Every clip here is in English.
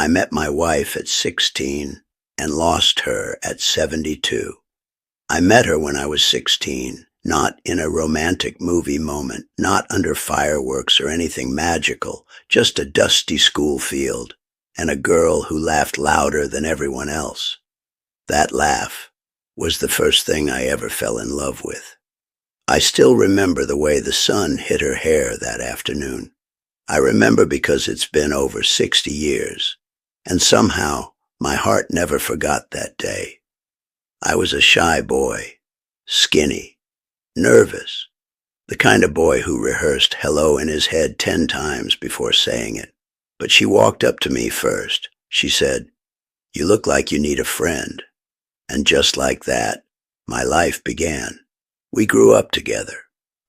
I met my wife at 16 and lost her at 72. I met her when I was 16, not in a romantic movie moment, not under fireworks or anything magical, just a dusty school field and a girl who laughed louder than everyone else. That laugh was the first thing I ever fell in love with. I still remember the way the sun hit her hair that afternoon. I remember because it's been over 60 years, and somehow my heart never forgot that day. I was a shy boy, skinny, nervous, the kind of boy who rehearsed hello in his head 10 times before saying it. But she walked up to me first. She said, "You look like you need a friend." And just like that, my life began. We grew up together.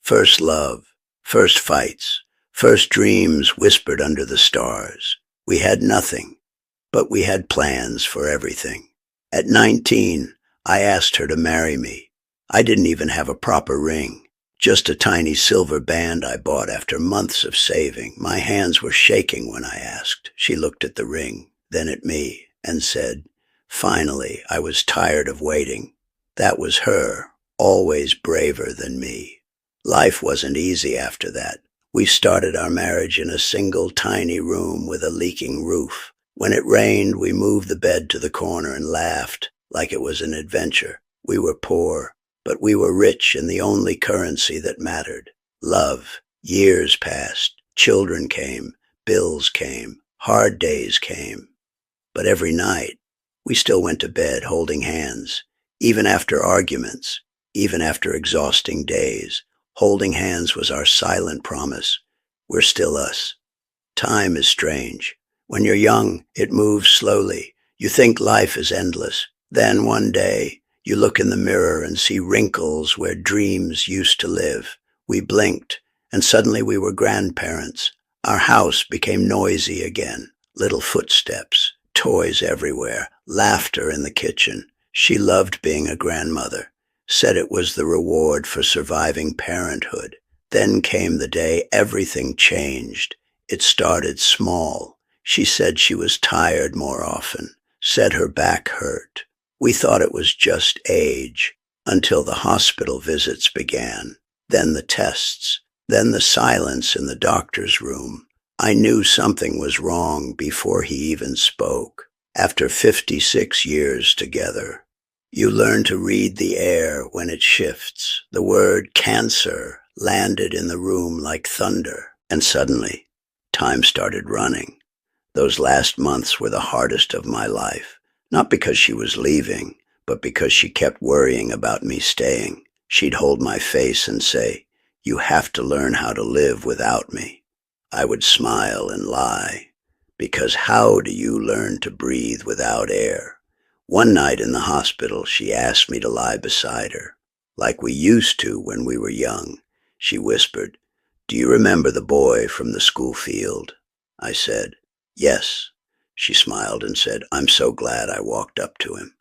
First love, first fights, first dreams whispered under the stars. We had nothing, but we had plans for everything. At 19, I asked her to marry me. I didn't even have a proper ring, just a tiny silver band I bought after months of saving. My hands were shaking when I asked. She looked at the ring, then at me, and said, finally, I was tired of waiting. That was her, always braver than me. Life wasn't easy after that. We started our marriage in a single tiny room with a leaking roof. When it rained, we moved the bed to the corner and laughed like it was an adventure. We were poor, but we were rich in the only currency that mattered, love. Years passed, children came, bills came, hard days came. But every night, we still went to bed holding hands, even after arguments, even after exhausting days. Holding hands was our silent promise. We're still us. Time is strange. When you're young, it moves slowly. You think life is endless. Then one day, you look in the mirror and see wrinkles where dreams used to live. We blinked, and suddenly we were grandparents. Our house became noisy again. Little footsteps, toys everywhere, laughter in the kitchen. She loved being a grandmother, said it was the reward for surviving parenthood. Then came the day everything changed. It started small. She said she was tired more often, said her back hurt. We thought it was just age, until the hospital visits began, then the tests, then the silence in the doctor's room. I knew something was wrong before he even spoke. After 56 years together, you learn to read the air when it shifts. The word cancer landed in the room like thunder, and suddenly, time started running. Those last months were the hardest of my life, not because she was leaving, but because she kept worrying about me staying. She'd hold my face and say, "You have to learn how to live without me." I would smile and lie, because how do you learn to breathe without air? One night in the hospital, she asked me to lie beside her, like we used to when we were young. She whispered, "Do you remember the boy from the school field?" I said, "Yes." She smiled and said, "I'm so glad I walked up to him."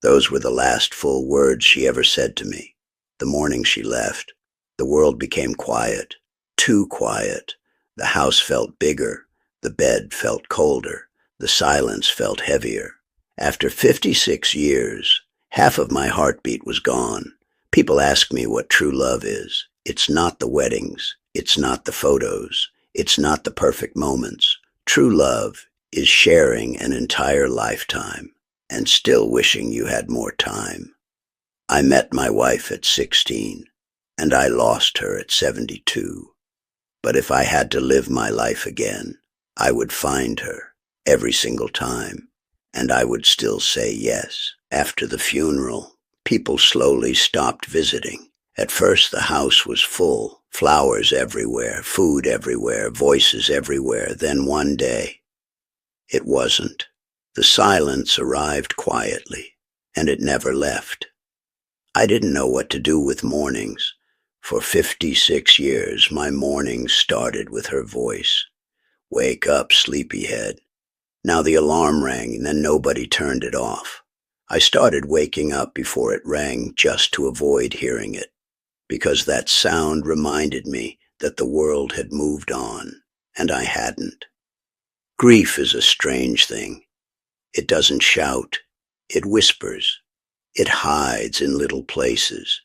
Those were the last full words she ever said to me. The morning she left, the world became quiet, too quiet. The house felt bigger, the bed felt colder, the silence felt heavier. After 56 years, half of my heartbeat was gone. People ask me what true love is. It's not the weddings, it's not the photos, it's not the perfect moments. True love is sharing an entire lifetime and still wishing you had more time. I met my wife at 16, and I lost her at 72. But if I had to live my life again, I would find her every single time, and I would still say yes. After the funeral, people slowly stopped visiting. At first, the house was full, flowers everywhere, food everywhere, voices everywhere. Then one day, it wasn't. The silence arrived quietly, and it never left. I didn't know what to do with mornings. For 56 years, my mornings started with her voice. "Wake up, sleepyhead." Now the alarm rang, and then nobody turned it off. I started waking up before it rang just to avoid hearing it, because that sound reminded me that the world had moved on, and I hadn't. Grief is a strange thing. It doesn't shout. It whispers. It hides in little places.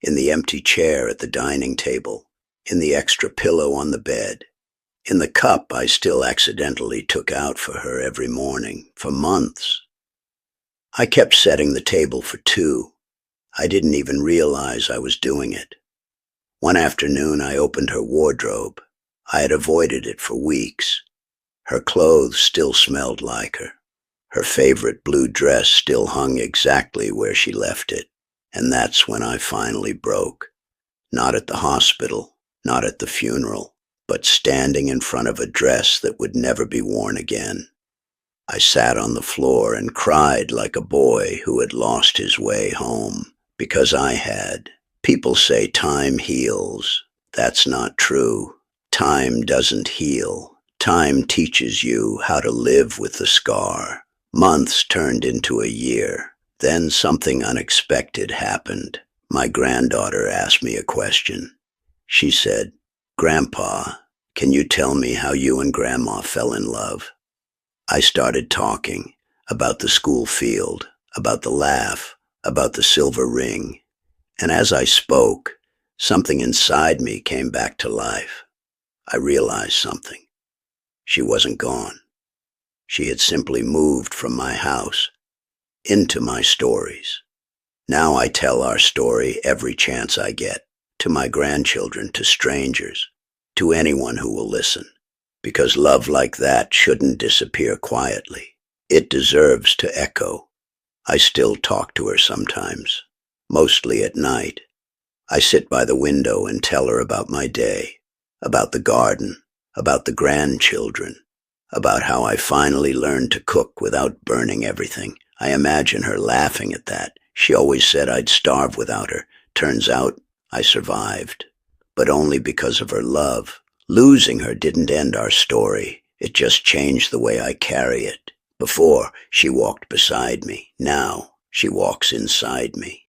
In the empty chair at the dining table. In the extra pillow on the bed. In the cup I still accidentally took out for her every morning, for months. I kept setting the table for two. I didn't even realize I was doing it. One afternoon I opened her wardrobe. I had avoided it for weeks. Her clothes still smelled like her. Her favorite blue dress still hung exactly where she left it. And that's when I finally broke. Not at the hospital, not at the funeral, but standing in front of a dress that would never be worn again. I sat on the floor and cried like a boy who had lost his way home, because I had. People say time heals. That's not true. Time doesn't heal. Time teaches you how to live with the scar. Months turned into a year. Then something unexpected happened. My granddaughter asked me a question. She said, "Grandpa, can you tell me how you and Grandma fell in love?" I started talking about the school field, about the laugh, about the silver ring. And as I spoke, something inside me came back to life. I realized something. She wasn't gone. She had simply moved from my house into my stories. Now I tell our story every chance I get, to my grandchildren, to strangers, to anyone who will listen. Because love like that shouldn't disappear quietly. It deserves to echo. I still talk to her sometimes, mostly at night. I sit by the window and tell her about my day, about the garden, about the grandchildren, about how I finally learned to cook without burning everything. I imagine her laughing at that. She always said I'd starve without her. Turns out I survived, but only because of her love. Losing her didn't end our story. It just changed the way I carry it. Before, she walked beside me. Now, she walks inside me.